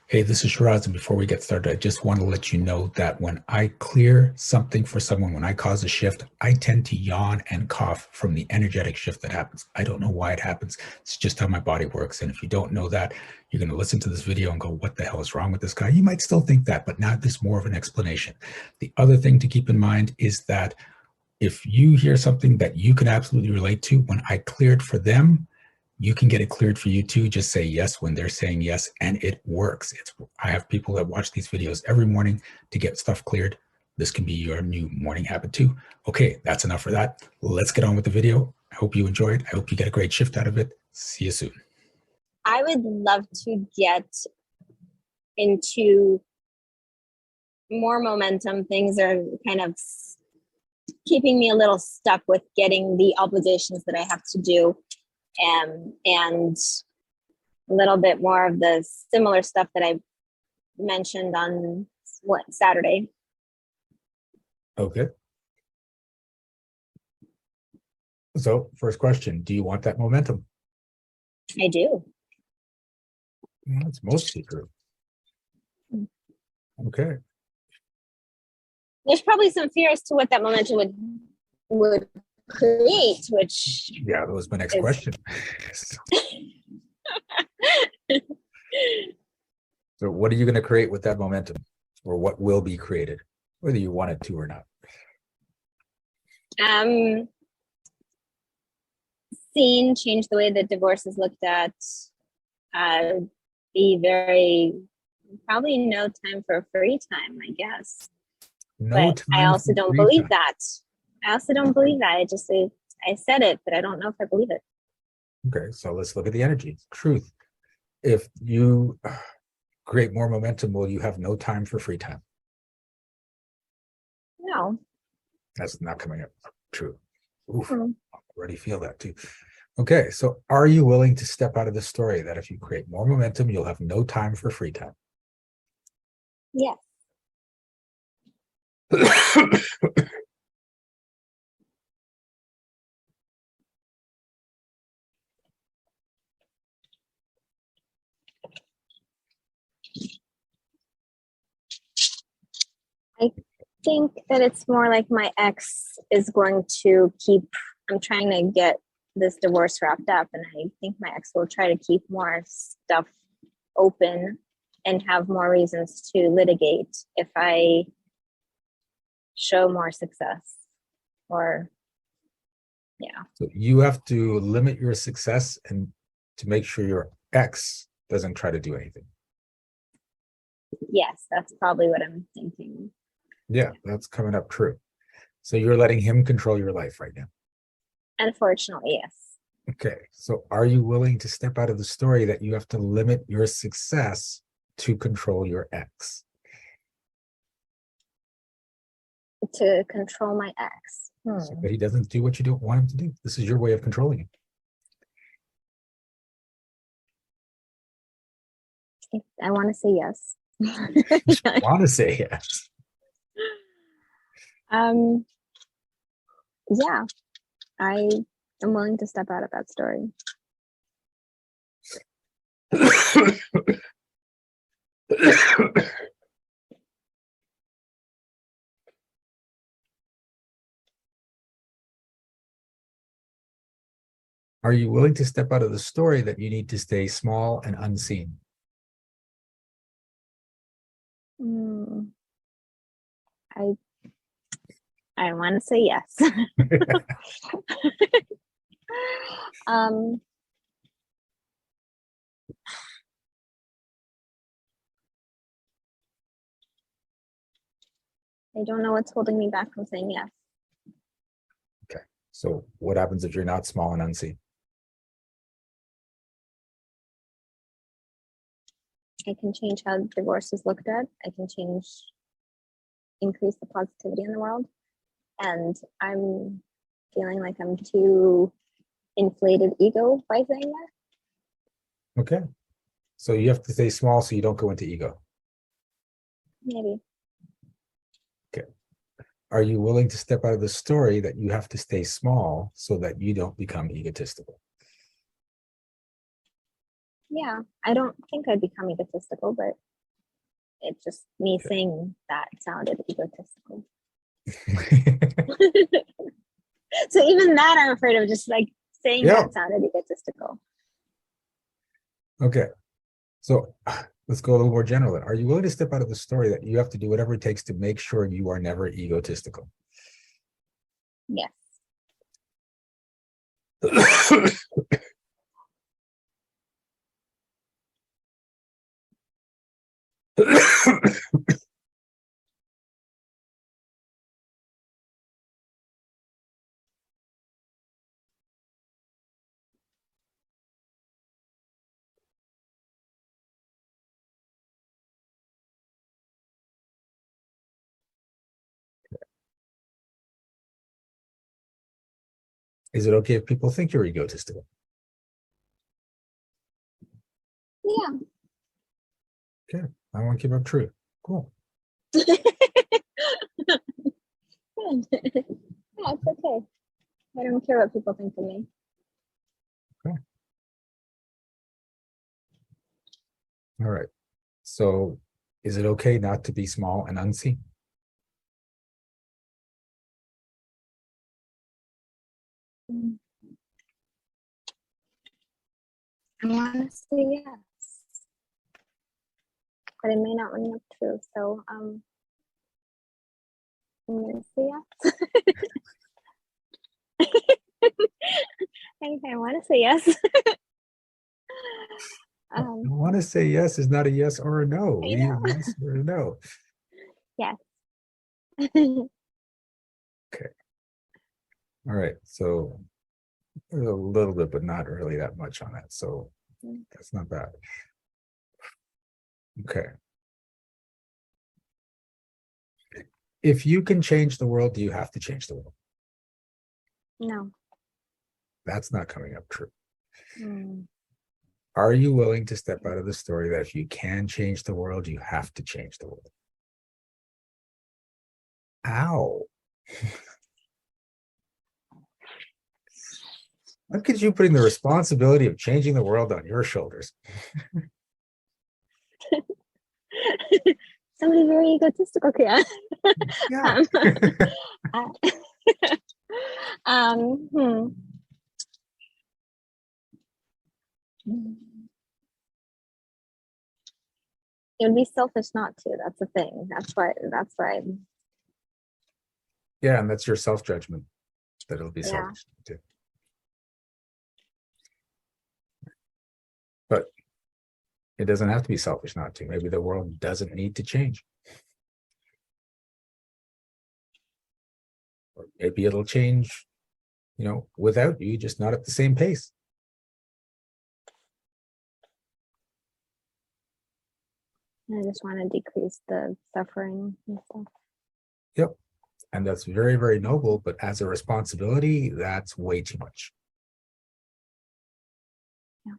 Hey, this is Shiraz, and before we get started, I just want to let you know that when I clear something for someone, when I cause a shift, I tend to yawn and cough from the energetic shift that happens. I don't know why it happens. It's just how my body works. And if you don't know that, you're going to listen to this video and go, what the hell is wrong with this guy? You might still think that, but now there's more of an explanation. The other thing to keep in mind is that if you hear something that you can absolutely relate to, when I cleared for them, you can get it cleared for you too. Just say yes when they're saying yes, and it works. I have people that watch these videos every morning to get stuff cleared. This can be your new morning habit too. Okay, that's enough for that. Let's get on with the video. I hope you enjoyed. I hope you get a great shift out of it. See you soon. I would love to get into more momentum. Things are kind of keeping me a little stuck with getting the obligations that I have to do, and a little bit more of the similar stuff that I mentioned on Saturday. Okay. So first question, do you want that momentum? I do. That's mostly true. Okay. There's probably some fear as to what that momentum would create, which yeah, that was my next question. So what are you going to create with that momentum, or what will be created, whether you want it to or not? Change the way that divorce is looked at. Probably no time for free time, I guess. But I also don't believe that. I said it, but I don't know if I believe it. Okay, so let's look at the energy. Truth. If you create more momentum, will you have no time for free time? No. That's not coming up true. Oof, I already feel that too. Okay, so are you willing to step out of the story that if you create more momentum, you'll have no time for free time? Yes. I think that it's more like my ex is going to I'm trying to get this divorce wrapped up, and I think my ex will try to keep more stuff open and have more reasons to litigate if I show more success. So you have to limit your success and to make sure your ex doesn't try to do anything. Yes, that's probably what I'm thinking. Yeah, that's coming up true. So you're letting him control your life right now. Unfortunately, yes. Okay, so are you willing to step out of the story that you have to limit your success to control your ex? To control my ex. So that he doesn't do what you don't want him to do. This is your way of controlling him. I want to say yes. I want to say yes. Yeah, I am willing to step out of that story. Are you willing to step out of the story that you need to stay small and unseen? I want to say yes. I don't know what's holding me back from saying yes. Okay. So what happens if you're not small and unseen? I can change how divorce is looked at. I can increase the positivity in the world. And I'm feeling like I'm too inflated ego by saying that. Okay. So you have to stay small so you don't go into ego. Maybe. Okay. Are you willing to step out of the story that you have to stay small so that you don't become egotistical? Yeah, I don't think I'd become egotistical, but It's just me saying that sounded egotistical. So even that I'm afraid of, just like saying Yeah. that sounded egotistical. Okay. So let's go a little more general then. Are you willing to step out of the story that you have to do whatever it takes to make sure you are never egotistical? Yes. Is it okay if people think you're egotistical? Yeah. Okay. I want to keep up true. Cool. Yeah, it's okay. I don't care what people think of me. Okay. All right. So is it okay not to be small and unseen? I want to say yes, but it may not ring up true. So I'm gonna say yes. I want to say yes. I want to say yes is not a yes or a no. I We need a know. yes or a no. Yes. Okay. All right. So a little bit, but not really that much on that. So that's not bad. Okay. If you can change the world, do you have to change the world? No. That's not coming up true. Mm. Are you willing to step out of the story that if you can change the world, you have to change the world? Ow. Look at you putting the responsibility of changing the world on your shoulders. Somebody very egotistical. Okay. Yeah. Hmm. It would be selfish not to. That's the thing. That's why. That's why. Yeah, and that's your self-judgment that it'll be Yeah. selfish too. But it doesn't have to be selfish not to. Maybe the world doesn't need to change. Or maybe it'll change, without you, just not at the same pace. I just want to decrease the suffering and stuff. Yep. And that's very, very noble, but as a responsibility, that's way too much. Yeah.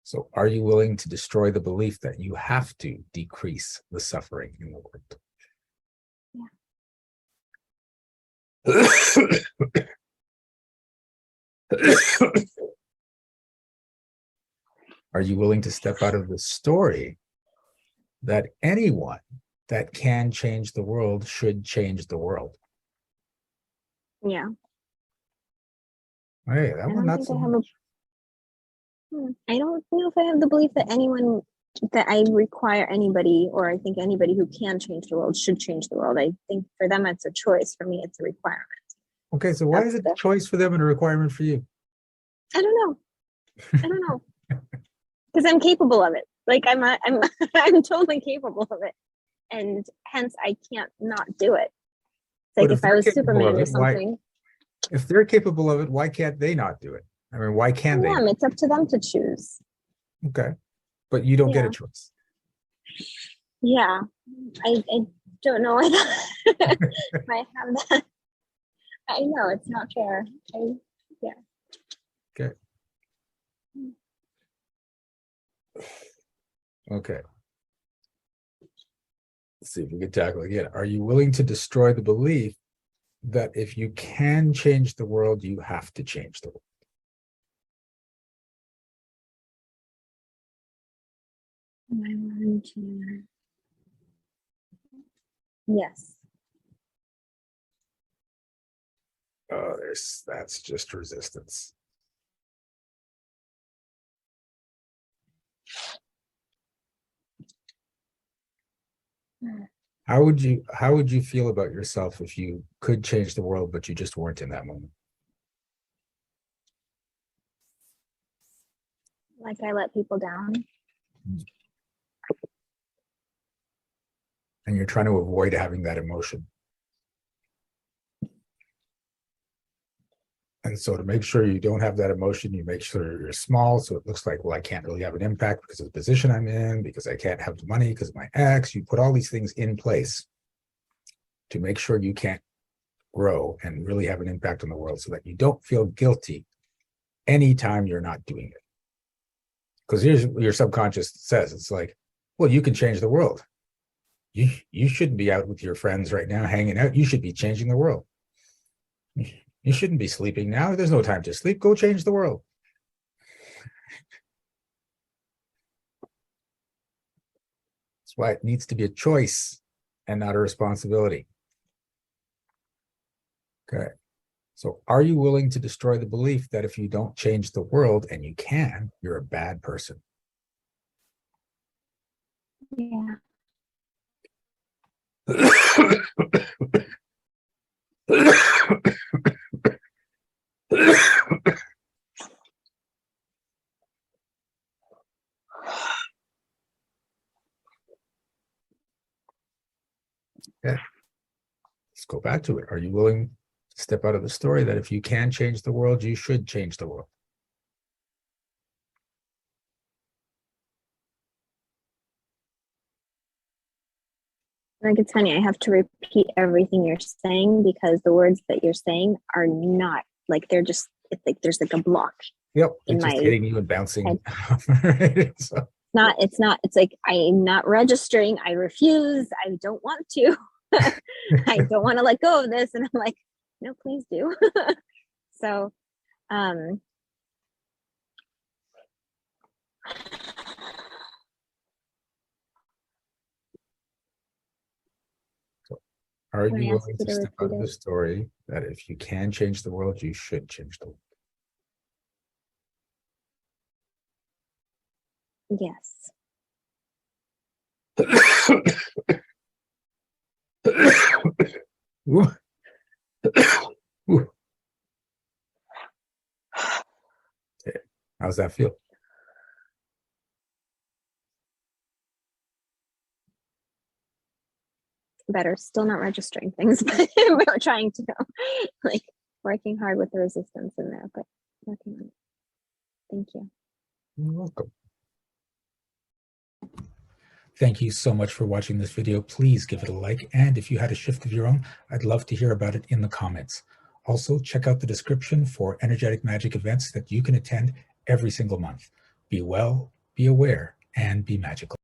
So are you willing to destroy the belief that you have to decrease the suffering in the world? Yeah. Are you willing to step out of the story that anyone that can change the world should change the world? Yeah. Hey, that one not so much. I don't know if I have the belief that I require anybody, or I think anybody who can change the world should change the world. I think for them it's a choice. For me, it's a requirement. Okay, so why is it a choice for them and a requirement for you? I don't know. Because I'm capable of it. Like I'm I'm totally capable of it, and hence I can't not do it. Like if I was Superman or something. If they're capable of it, why can't they not do it? I mean, why can't they? It's up to them to choose. Okay, but you don't get a choice. Yeah, I don't know why I have that. I know it's not fair. Yeah. Okay. Okay. Let's see if we can tackle it again. Are you willing to destroy the belief that if you can change the world, you have to change the world? I want to. Yes. Oh, that's just resistance. How would you feel about yourself if you could change the world, but you just weren't in that moment? Like I let people down. And you're trying to avoid having that emotion. And so to make sure you don't have that emotion, you make sure you're small. So it looks like, well, I can't really have an impact because of the position I'm in, because I can't have the money because of my ex. You put all these things in place to make sure you can't grow and really have an impact on the world so that you don't feel guilty anytime you're not doing it. Because here's what your subconscious says. It's like, well, you can change the world. You shouldn't be out with your friends right now hanging out. You should be changing the world. You shouldn't be sleeping now. There's no time to sleep. Go change the world. That's why it needs to be a choice and not a responsibility. Okay. So are you willing to destroy the belief that if you don't change the world, and you can, you're a bad person? Yeah. Yeah. Let's go back to it. Are you willing to step out of the story that if you can change the world, you should change the world? Like it's funny, I have to repeat everything you're saying because the words that you're saying are not like they're just it's like there's like a block. Yep. In It's just my hitting you and bouncing. So, it's not, it's like I'm not registering, I refuse, I don't want to. I don't want to let go of this. And I'm like, no, please do. So are can I you ask willing you to to step out repeat of the it? story that if you can change the world, you should change the world? Yes. Ooh. Ooh. Okay. How's that feel? Better. Still not registering things, but we're trying to like working hard with the resistance in there, but working on it. Thank you. You're welcome. Thank you so much for watching this video. Please give it a like. And if you had a shift of your own, I'd love to hear about it in the comments. Also, check out the description for energetic magic events that you can attend every single month. Be well, be aware, and be magical.